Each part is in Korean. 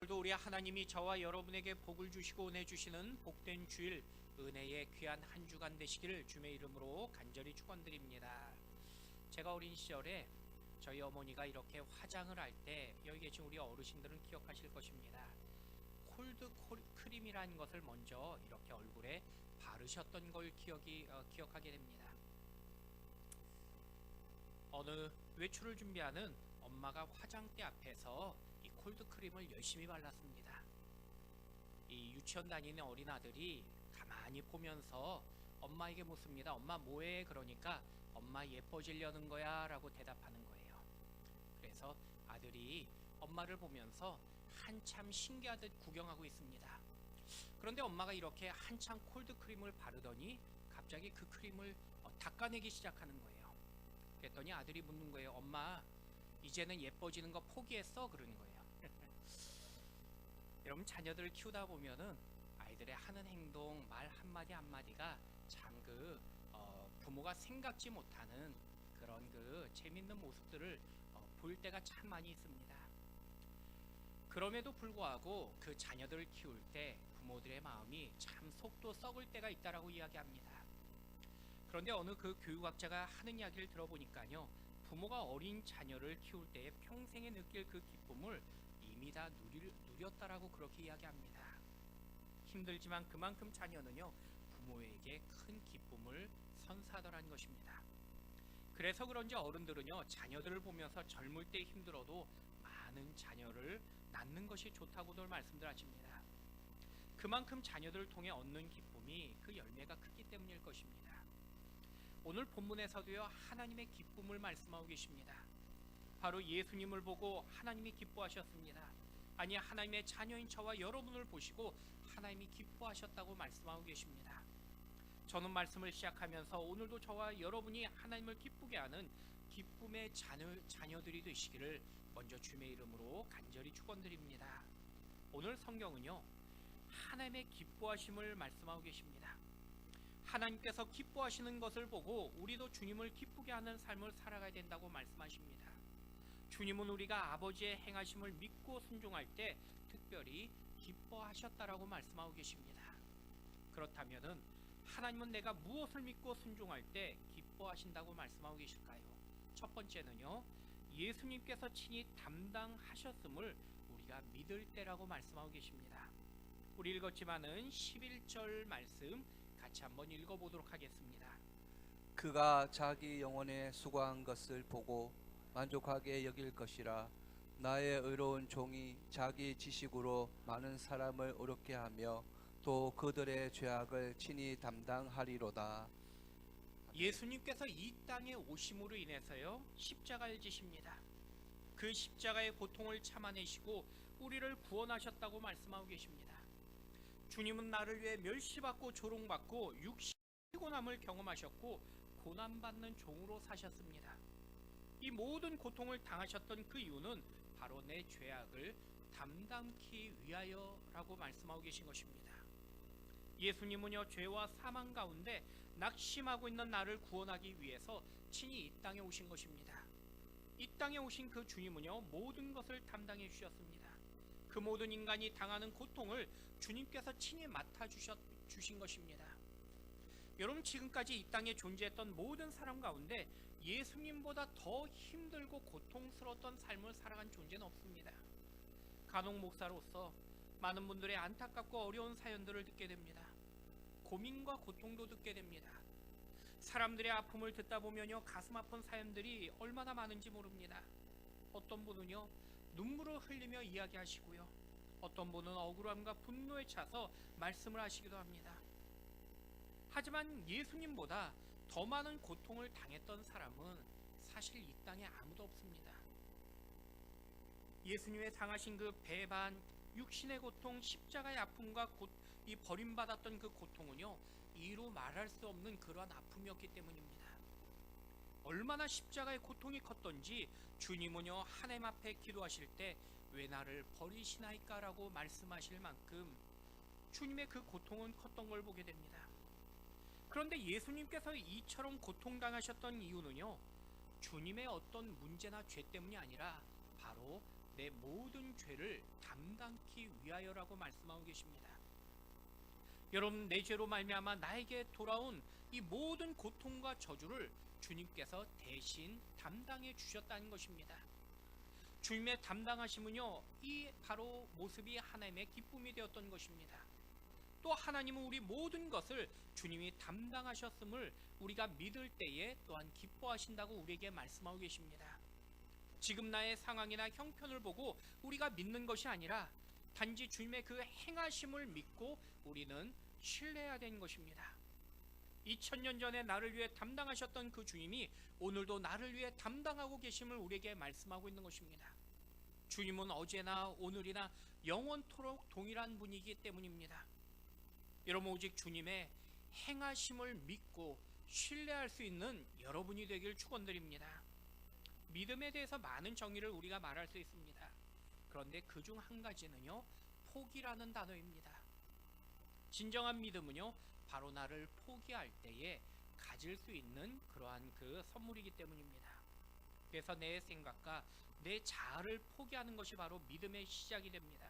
오늘도 우리 하나님이 저와 여러분에게 복을 주시고 은혜 주시는 복된 주일, 은혜의 귀한 한 주간 되시기를 주의 이름으로 간절히 축원드립니다. 제가 어린 시절에 저희 어머니가 이렇게 화장을 할 때 여기 계신 우리 어르신들은 기억하실 것입니다. 콜드 크림이라는 것을 먼저 이렇게 얼굴에 바르셨던 걸 기억하게 됩니다. 어느 외출을 준비하는 엄마가 화장대 앞에서 이 콜드 크림을 열심히 발랐습니다. 이 유치원 다니는 어린 아들이 가만히 보면서 엄마에게 묻습니다. 엄마 뭐해? 그러니까 엄마 예뻐지려는 거야 라고 대답하는 거예요. 그래서 아들이 엄마를 보면서 한참 신기하듯 구경하고 있습니다. 그런데 엄마가 이렇게 한참 콜드 크림을 바르더니 갑자기 그 크림을 닦아내기 시작하는 거예요. 그랬더니 아들이 묻는 거예요. 엄마, 이제는 예뻐지는 거 포기했어? 그러는 거예요. 여러분, 자녀들을 키우다 보면은 아이들의 하는 행동, 말 한마디 한마디가 참 부모가 생각지 못하는 그런 재밌는 모습들을 볼 때가 참 많이 있습니다. 그럼에도 불구하고 그 자녀들을 키울 때 부모들의 마음이 참 속도 썩을 때가 있다라고 이야기합니다. 그런데 어느 그 교육학자가 하는 이야기를 들어보니까요, 부모가 어린 자녀를 키울 때에 평생에 느낄 그 기쁨을 이미 다 누렸다라고 그렇게 이야기합니다. 힘들지만 그만큼 자녀는요, 부모에게 큰 기쁨을 선사하더라는 것입니다. 그래서 그런지 어른들은요, 자녀들을 보면서 젊을 때 힘들어도 많은 자녀를 낳는 것이 좋다고들 말씀들 하십니다. 그만큼 자녀들을 통해 얻는 기쁨이 그 열매가 크기 때문일 것입니다. 오늘 본문에서도요, 하나님의 기쁨을 말씀하고 계십니다. 바로 예수님을 보고 하나님이 기뻐하셨습니다. 아니, 하나님의 자녀인 저와 여러분을 보시고 하나님이 기뻐하셨다고 말씀하고 계십니다. 저는 말씀을 시작하면서 오늘도 저와 여러분이 하나님을 기쁘게 하는 기쁨의 자녀들이 되시기를 먼저 주님의 이름으로 간절히 축원드립니다. 오늘 성경은요, 하나님의 기뻐하심을 말씀하고 계십니다. 하나님께서 기뻐하시는 것을 보고 우리도 주님을 기쁘게 하는 삶을 살아가야 된다고 말씀하십니다. 주님은 우리가 아버지의 행하심을 믿고 순종할 때 특별히 기뻐하셨다라고 말씀하고 계십니다. 그렇다면은 하나님은 내가 무엇을 믿고 순종할 때 기뻐하신다고 말씀하고 계실까요? 첫 번째는요, 예수님께서 친히 담당하셨음을 우리가 믿을 때라고 말씀하고 계십니다. 우리 읽었지만은 11절 말씀 같이 한번 읽어보도록 하겠습니다. 그가 자기 영혼에 수고한 것을 보고 만족하게 여길 것이라. 나의 의로운 종이 자기 지식으로 많은 사람을 의롭게 하며 또 그들의 죄악을 친히 담당하리로다. 예수님께서 이 땅에 오심으로 인해서요, 십자가를 지십니다. 그 십자가의 고통을 참아내시고 우리를 구원하셨다고 말씀하고 계십니다. 주님은 나를 위해 멸시받고 조롱받고 육신의 피곤함을 경험하셨고 고난받는 종으로 사셨습니다. 이 모든 고통을 당하셨던 그 이유는 바로 내 죄악을 담당기 위하여라고 말씀하고 계신 것입니다. 예수님은요, 죄와 사망 가운데 낙심하고 있는 나를 구원하기 위해서 친히 이 땅에 오신 것입니다. 이 땅에 오신 그 주님은요, 모든 것을 담당해 주셨습니다. 그 모든 인간이 당하는 고통을 주님께서 친히 맡아주신 것입니다. 여러분, 지금까지 이 땅에 존재했던 모든 사람 가운데 예수님보다 더 힘들고 고통스러웠던 삶을 살아간 존재는 없습니다. 간혹 목사로서 많은 분들의 안타깝고 어려운 사연들을 듣게 됩니다. 고민과 고통도 듣게 됩니다. 사람들의 아픔을 듣다 보면요, 가슴 아픈 사연들이 얼마나 많은지 모릅니다. 어떤 분은요, 눈물을 흘리며 이야기하시고요, 어떤 분은 억울함과 분노에 차서 말씀을 하시기도 합니다. 하지만 예수님보다 더 많은 고통을 당했던 사람은 사실 이 땅에 아무도 없습니다. 예수님의 당하신 그 배반, 육신의 고통, 십자가의 아픔과 이 버림받았던 그 고통은요, 이루 말할 수 없는 그러한 아픔이었기 때문입니다. 얼마나 십자가의 고통이 컸던지 주님은요, 하나님 앞에 기도하실 때 왜 나를 버리시나이까 라고 말씀하실 만큼 주님의 그 고통은 컸던 걸 보게 됩니다. 그런데 예수님께서 이처럼 고통당하셨던 이유는요, 주님의 어떤 문제나 죄 때문이 아니라 바로 내 모든 죄를 담당기 위하여라고 말씀하고 계십니다. 여러분, 내 죄로 말미암아 나에게 돌아온 이 모든 고통과 저주를 주님께서 대신 담당해 주셨다는 것입니다. 주님의 담당하심은요, 이 바로 모습이 하나님의 기쁨이 되었던 것입니다. 또 하나님은 우리 모든 것을 주님이 담당하셨음을 우리가 믿을 때에 또한 기뻐하신다고 우리에게 말씀하고 계십니다. 지금 나의 상황이나 형편을 보고 우리가 믿는 것이 아니라 단지 주님의 그 행하심을 믿고 우리는 신뢰해야 되는 것입니다. 2000년 전에 나를 위해 담당하셨던 그 주님이 오늘도 나를 위해 담당하고 계심을 우리에게 말씀하고 있는 것입니다. 주님은 어제나 오늘이나 영원토록 동일한 분이기 때문입니다. 여러분, 오직 주님의 행하심을 믿고 신뢰할 수 있는 여러분이 되길 축원드립니다. 믿음에 대해서 많은 정의를 우리가 말할 수 있습니다. 그런데 그중 한 가지는요, 포기라는 단어입니다. 진정한 믿음은요, 바로 나를 포기할 때에 가질 수 있는 그러한 그 선물이기 때문입니다. 그래서 내 생각과 내 자아를 포기하는 것이 바로 믿음의 시작이 됩니다.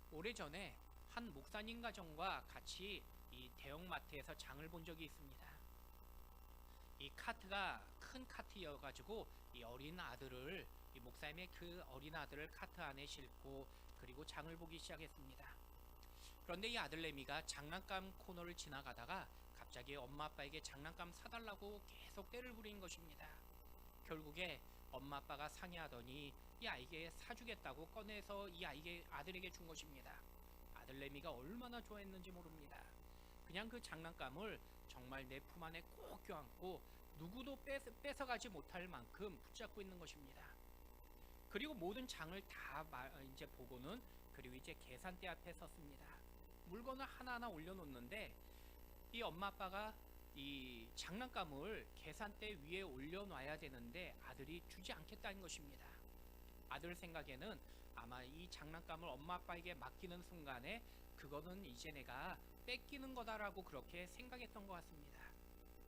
오래전에 한 목사님 가정과 같이 이 대형마트에서 장을 본 적이 있습니다. 이 카트가 큰 카트여가지고 이 어린 아들을, 이 목사님의 그 어린 아들을 카트 안에 싣고 그리고 장을 보기 시작했습니다. 그런데 이 아들내미가 장난감 코너를 지나가다가 갑자기 엄마 아빠에게 장난감 사달라고 계속 떼를 부리는 것입니다. 결국에 엄마 아빠가 상의하더니 이 아이에게 사주겠다고 꺼내서 이 아들에게 준 것입니다. 아들내미가 얼마나 좋아했는지 모릅니다. 그냥 그 장난감을 정말 내 품 안에 꼭 껴안고 누구도 뺏어가지 못할 만큼 붙잡고 있는 것입니다. 그리고 모든 장을 다 이제 보고는 그리고 이제 계산대 앞에 섰습니다. 물건을 하나하나 올려놓는데 이 엄마 아빠가 이 장난감을 계산대 위에 올려놔야 되는데 아들이 주지 않겠다는 것입니다. 아들 생각에는 아마 이 장난감을 엄마 아빠에게 맡기는 순간에 그거는 이제 내가 뺏기는 거다라고 그렇게 생각했던 것 같습니다.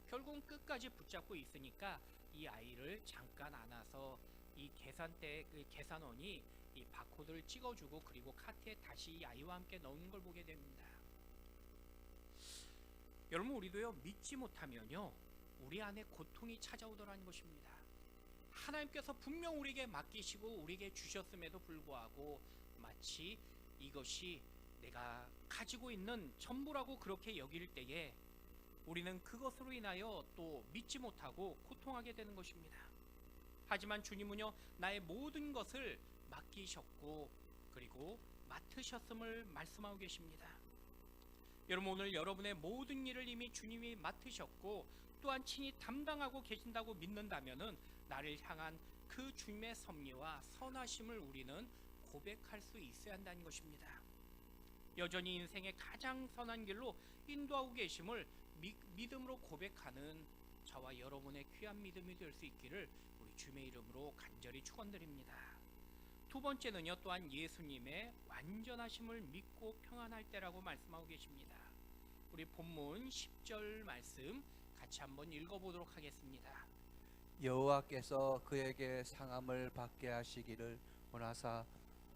결국은 끝까지 붙잡고 있으니까 이 아이를 잠깐 안아서 이 계산대 그 계산원이 이 바코드를 찍어주고 그리고 카트에 다시 이 아이와 함께 넣는 걸 보게 됩니다. 여러분, 우리도요, 믿지 못하면요, 우리 안에 고통이 찾아오더라는 것입니다. 하나님께서 분명 우리에게 맡기시고 우리에게 주셨음에도 불구하고 마치 이것이 내가 가지고 있는 전부라고 그렇게 여길 때에 우리는 그것으로 인하여 또 믿지 못하고 고통하게 되는 것입니다. 하지만 주님은요, 나의 모든 것을 맡기셨고 그리고 맡으셨음을 말씀하고 계십니다. 여러분, 오늘 여러분의 모든 일을 이미 주님이 맡으셨고 또한 친히 담당하고 계신다고 믿는다면은 나를 향한 그 주님의 섭리와 선하심을 우리는 고백할 수 있어야 한다는 것입니다. 여전히 인생의 가장 선한 길로 인도하고 계심을 믿음으로 고백하는 저와 여러분의 귀한 믿음이 될 수 있기를 우리 주님의 이름으로 간절히 축원드립니다. 두 번째는요, 또한 예수님의 완전하심을 믿고 평안할 때라고 말씀하고 계십니다. 우리 본문 10절 말씀 같이 한번 읽어보도록 하겠습니다. 여호와께서 그에게 상함을 받게 하시기를 원하사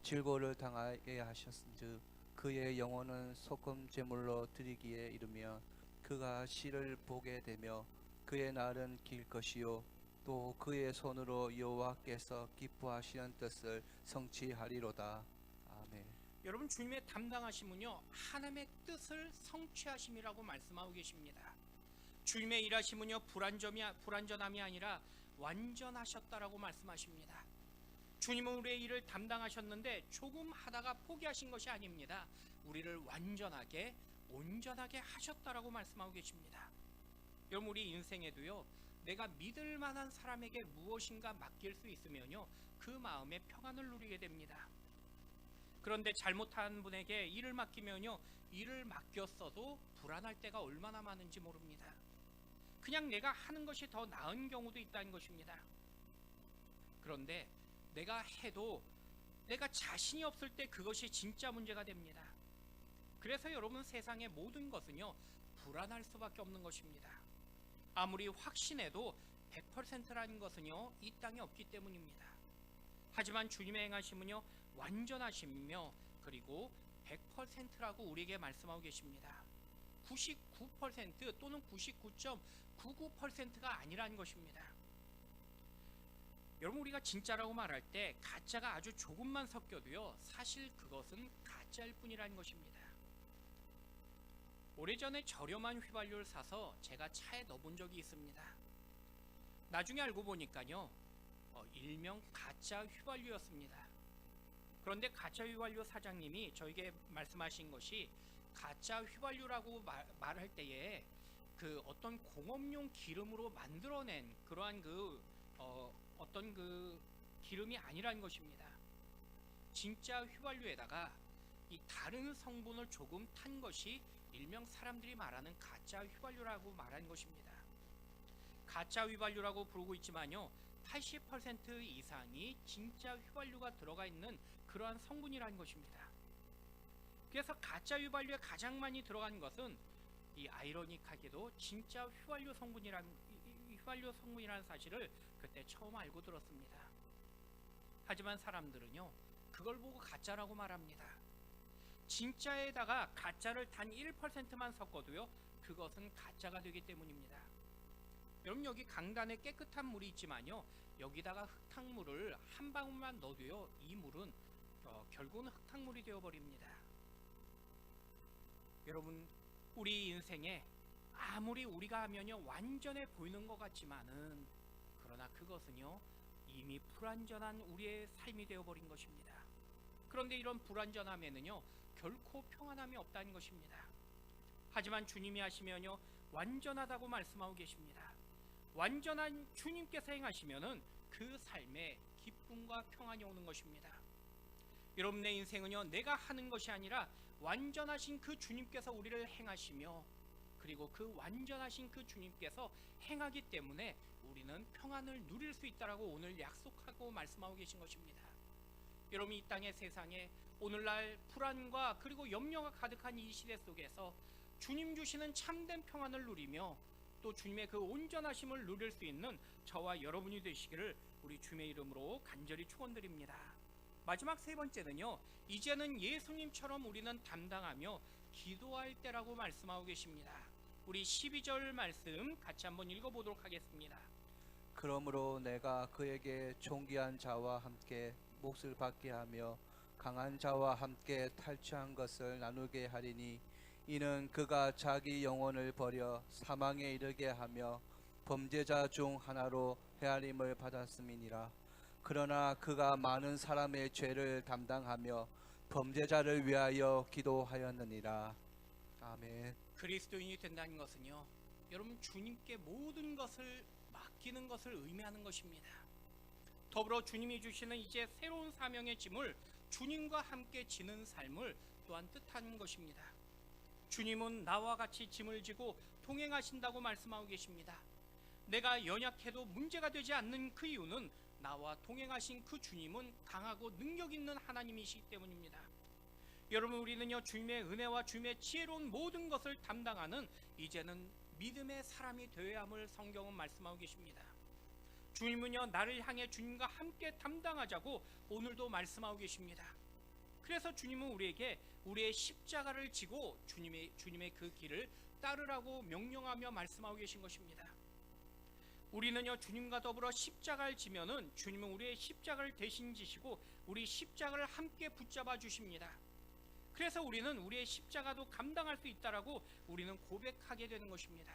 질고를 당하게 하셨은즉 그의 영혼은 소금 제물로 드리기에 이르며 그가 시를 보게 되며 그의 날은 길 것이요 또 그의 손으로 여호와께서 기뻐하시는 뜻을 성취하리로다. 아멘. 여러분, 주님의 담당하심은요, 하나님의 뜻을 성취하심이라고 말씀하고 계십니다. 주님의 일하심은요, 불완전함이 아니라 완전하셨다라고 말씀하십니다. 주님은 우리의 일을 담당하셨는데 조금 하다가 포기하신 것이 아닙니다. 우리를 완전하게 온전하게 하셨다라고 말씀하고 계십니다. 여러분, 우리 인생에도요, 내가 믿을 만한 사람에게 무엇인가 맡길 수 있으면요, 그 마음에 평안을 누리게 됩니다. 그런데 잘못한 분에게 일을 맡기면요, 일을 맡겼어도 불안할 때가 얼마나 많은지 모릅니다. 그냥 내가 하는 것이 더 나은 경우도 있다는 것입니다. 그런데 내가 해도 내가 자신이 없을 때 그것이 진짜 문제가 됩니다. 그래서 여러분, 세상의 모든 것은요, 불안할 수밖에 없는 것입니다. 아무리 확신해도 100%라는 것은요, 이 땅에 없기 때문입니다. 하지만 주님의 행하심은요 완전하시며 그리고 100%라고 우리에게 말씀하고 계십니다. 99% 또는 99.99%가 아니라는 것입니다. 여러분, 우리가 진짜라고 말할 때 가짜가 아주 조금만 섞여도요 사실 그것은 가짜일 뿐이라는 것입니다. 오래전에 저렴한 휘발유를 사서 제가 차에 넣어본 적이 있습니다. 나중에 알고 보니까요 일명 가짜 휘발유였습니다. 그런데 가짜 휘발유 사장님이 저에게 말씀하신 것이 가짜 휘발유라고 말할 때에 그 어떤 공업용 기름으로 만들어낸 그러한 어떤 그 기름이 아니라는 것입니다. 진짜 휘발유에다가 이 다른 성분을 조금 탄 것이 일명 사람들이 말하는 가짜 휘발유라고 말하는 것입니다. 가짜 휘발유라고 부르고 있지만요 80% 이상이 진짜 휘발유가 들어가 있는 그러한 성분이라는 것입니다. 그래서 가짜 휘발유에 가장 많이 들어간 것은 이 아이러니하게도 진짜 휘발유 성분이라는 사실을 그때 처음 알고 들었습니다. 하지만 사람들은요 그걸 보고 가짜라고 말합니다. 진짜에다가 가짜를 단 1%만 섞어도요 그것은 가짜가 되기 때문입니다. 여러분, 여기 강단에 깨끗한 물이 있지만요 여기다가 흙탕물을 한 방울만 넣어도요 이 물은 결국은 흙탕물이 되어버립니다. 여러분, 우리 인생에 아무리 우리가 하면요 완전해 보이는 것 같지만은 그러나 그것은요 이미 불완전한 우리의 삶이 되어버린 것입니다. 그런데 이런 불완전함에는요 결코 평안함이 없다는 것입니다. 하지만 주님이 하시면요 완전하다고 말씀하고 계십니다. 완전한 주님께서 행하시면은 그 삶에 기쁨과 평안이 오는 것입니다. 여러분의 인생은요 내가 하는 것이 아니라 완전하신 그 주님께서 우리를 행하시며 그리고 그 완전하신 그 주님께서 행하기 때문에 우리는 평안을 누릴 수 있다라고 오늘 약속하고 말씀하고 계신 것입니다. 여러분, 이 땅의 세상에 오늘날 불안과 그리고 염려가 가득한 이 시대 속에서 주님 주시는 참된 평안을 누리며 또 주님의 그 온전하심을 누릴 수 있는 저와 여러분이 되시기를 우리 주님의 이름으로 간절히 축원드립니다. 마지막 세 번째는요 이제는 예수님처럼 우리는 담당하며 기도할 때라고 말씀하고 계십니다. 우리 12절 말씀 같이 한번 읽어보도록 하겠습니다. 그러므로 내가 그에게 존귀한 자와 함께 몫을 받게 하며 강한 자와 함께 탈취한 것을 나누게 하리니 이는 그가 자기 영혼을 버려 사망에 이르게 하며 범죄자 중 하나로 헤아림을 받았음이니라. 그러나 그가 많은 사람의 죄를 담당하며 범죄자를 위하여 기도하였느니라. 아멘. 그리스도인이 된다는 것은요 여러분 주님께 모든 것을 맡기는 것을 의미하는 것입니다. 더불어 주님이 주시는 이제 새로운 사명의 짐을 주님과 함께 지는 삶을 또한 뜻하는 것입니다. 주님은 나와 같이 짐을 지고 동행하신다고 말씀하고 계십니다. 내가 연약해도 문제가 되지 않는 그 이유는 나와 동행하신 그 주님은 강하고 능력 있는 하나님이시기 때문입니다. 여러분, 우리는요 주님의 은혜와 주님의 지혜로운 모든 것을 담당하는 이제는 믿음의 사람이 되어야 함을 성경은 말씀하고 계십니다. 주님은요 나를 향해 주님과 함께 담당하자고 오늘도 말씀하고 계십니다. 그래서 주님은 우리에게 우리의 십자가를 지고 주님의 그 길을 따르라고 명령하며 말씀하고 계신 것입니다. 우리는요 주님과 더불어 십자가를 지면은 주님은 우리의 십자가를 대신 지시고 우리 십자가를 함께 붙잡아 주십니다. 그래서 우리는 우리의 십자가도 감당할 수 있다라고 우리는 고백하게 되는 것입니다.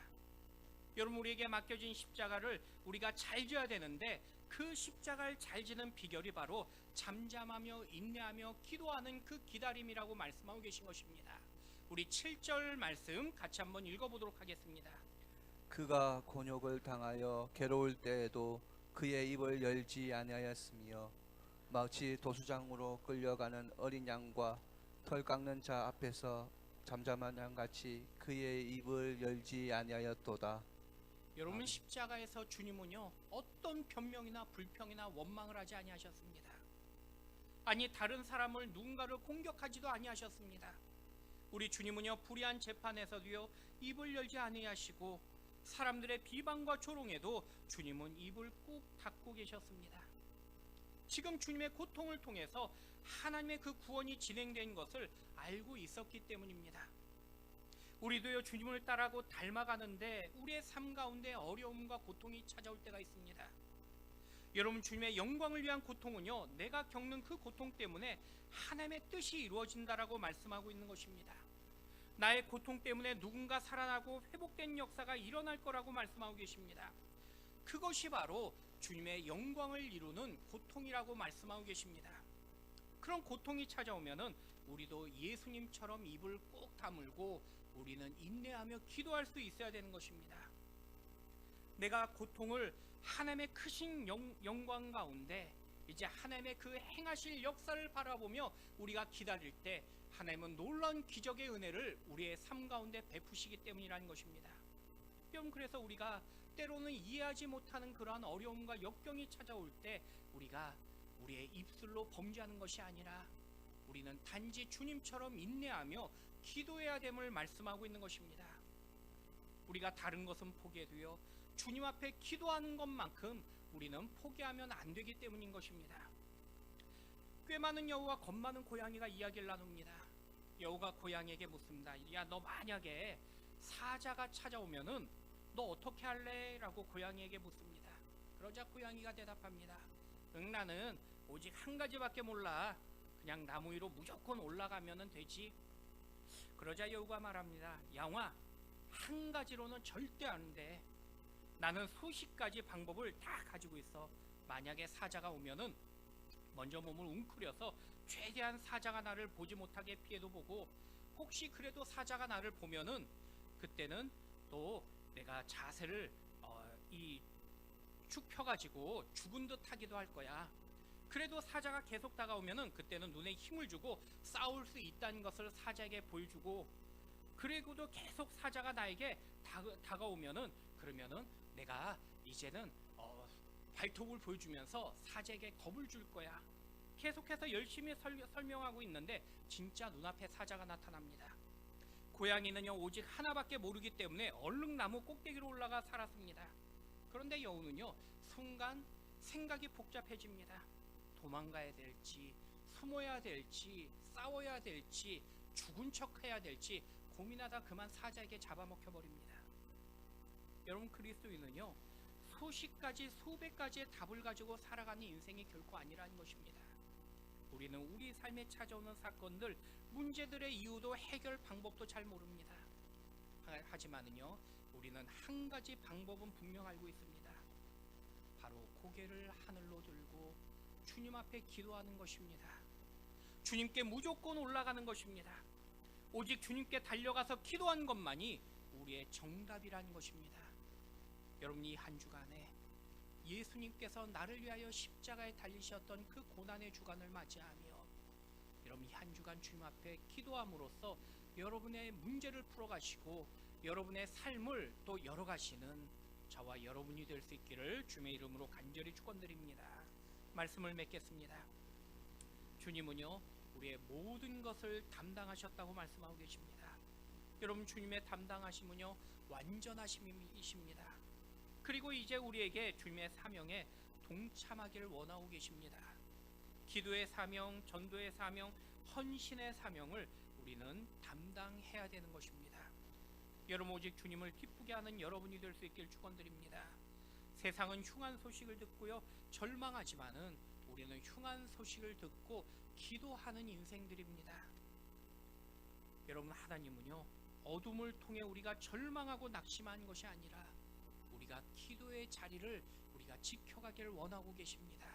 여러분, 우리에게 맡겨진 십자가를 우리가 잘 져야 되는데 그 십자가를 잘 지는 비결이 바로 잠잠하며 인내하며 기도하는 그 기다림이라고 말씀하고 계신 것입니다. 우리 7절 말씀 같이 한번 읽어보도록 하겠습니다. 그가 곤욕을 당하여 괴로울 때에도 그의 입을 열지 아니하였으며 마치 도수장으로 끌려가는 어린 양과 털 깎는 자 앞에서 잠잠한 양같이 그의 입을 열지 아니하였도다. 여러분, 십자가에서 주님은요 어떤 변명이나 불평이나 원망을 하지 아니하셨습니다. 아니, 다른 사람을 누군가를 공격하지도 아니하셨습니다. 우리 주님은요 불의한 재판에서도요 입을 열지 아니하시고 사람들의 비방과 조롱에도 주님은 입을 꾹 닫고 계셨습니다. 지금 주님의 고통을 통해서 하나님의 그 구원이 진행된 것을 알고 있었기 때문입니다. 우리도요, 주님을 따라고 닮아가는데 우리의 삶 가운데 어려움과 고통이 찾아올 때가 있습니다. 여러분, 주님의 영광을 위한 고통은요, 내가 겪는 그 고통 때문에 하나님의 뜻이 이루어진다라고 말씀하고 있는 것입니다. 나의 고통 때문에 누군가 살아나고 회복된 역사가 일어날 거라고 말씀하고 계십니다. 그것이 바로 주님의 영광을 이루는 고통이라고 말씀하고 계십니다. 그런 고통이 찾아오면은 우리도 예수님처럼 입을 꼭 다물고 우리는 인내하며 기도할 수 있어야 되는 것입니다. 내가 고통을 하나님의 크신 영광 가운데 이제 하나님의 그 행하실 역사를 바라보며 우리가 기다릴 때 하나님은 놀라운 기적의 은혜를 우리의 삶 가운데 베푸시기 때문이라는 것입니다. 여러분, 그래서 우리가 때로는 이해하지 못하는 그러한 어려움과 역경이 찾아올 때 우리가 우리의 입술로 범죄하는 것이 아니라 우리는 단지 주님처럼 인내하며 기도해야 됨을 말씀하고 있는 것입니다. 우리가 다른 것은 포기해도요, 주님 앞에 기도하는 것만큼 우리는 포기하면 안 되기 때문인 것입니다. 꽤 많은 여우와 겁 많은 고양이가 이야기를 나눕니다. 여우가 고양이에게 묻습니다. 야, 너 만약에 사자가 찾아오면은 너 어떻게 할래? 라고 고양이에게 묻습니다. 그러자 고양이가 대답합니다. 응, 나는 오직 한 가지밖에 몰라. 그냥 나무 위로 무조건 올라가면 되지. 그러자 여우가 말합니다. 양아, 한 가지로는 절대 안 돼. 나는 수십 가지 방법을 다 가지고 있어. 만약에 사자가 오면은 먼저 몸을 웅크려서 최대한 사자가 나를 보지 못하게 피해도 보고, 혹시 그래도 사자가 나를 보면은 그때는 또 내가 자세를 축 펴가지고 죽은 듯 하기도 할 거야. 그래도 사자가 계속 다가오면은 그때는 눈에 힘을 주고 싸울 수 있다는 것을 사자에게 보여주고, 그리고도 계속 사자가 나에게 다가오면은 그러면은 내가 이제는 발톱을 보여주면서 사자에게 겁을 줄 거야. 계속해서 열심히 설명하고 있는데 진짜 눈앞에 사자가 나타납니다. 고양이는요, 오직 하나밖에 모르기 때문에 얼른 나무 꼭대기로 올라가 살았습니다. 그런데 여우는요, 순간 생각이 복잡해집니다. 도망가야 될지, 숨어야 될지, 싸워야 될지, 죽은 척 해야 될지 고민하다 그만 사자에게 잡아먹혀버립니다. 여러분, 그리스도인은요, 수십 가지, 수백 가지의 답을 가지고 살아가는 인생이 결코 아니라는 것입니다. 우리는 우리 삶에 찾아오는 사건들, 문제들의 이유도 해결 방법도 잘 모릅니다. 하지만은요, 우리는 한 가지 방법은 분명 알고 있습니다. 바로 고개를 하늘로 들고 주님 앞에 기도하는 것입니다. 주님께 무조건 올라가는 것입니다. 오직 주님께 달려가서 기도한 것만이 우리의 정답이라는 것입니다. 여러분, 이 한 주간에 예수님께서 나를 위하여 십자가에 달리셨던 그 고난의 주간을 맞이하며 여러분, 이 한 주간 주님 앞에 기도함으로써 여러분의 문제를 풀어가시고 여러분의 삶을 또 열어가시는 저와 여러분이 될 수 있기를 주님의 이름으로 간절히 축원드립니다. 말씀을 맺겠습니다. 주님은요, 우리의 모든 것을 담당하셨다고 말씀하고 계십니다. 여러분, 주님의 담당하심은요, 완전하심이십니다. 그리고 이제 우리에게 주님의 사명에 동참하기를 원하고 계십니다. 기도의 사명, 전도의 사명, 헌신의 사명을 우리는 담당해야 되는 것입니다. 여러분, 오직 주님을 기쁘게 하는 여러분이 될 수 있길 축원드립니다. 세상은 흉한 소식을 듣고요, 절망하지만은 우리는 흉한 소식을 듣고 기도하는 인생들입니다. 여러분, 하나님은요, 어둠을 통해 우리가 절망하고 낙심한 것이 아니라 우리가 기도의 자리를 우리가 지켜가기를 원하고 계십니다.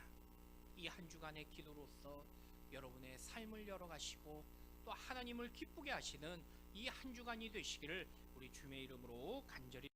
이 한 주간의 기도로서 여러분의 삶을 열어가시고 또 하나님을 기쁘게 하시는 이 한 주간이 되시기를 우리 주님의 이름으로 간절히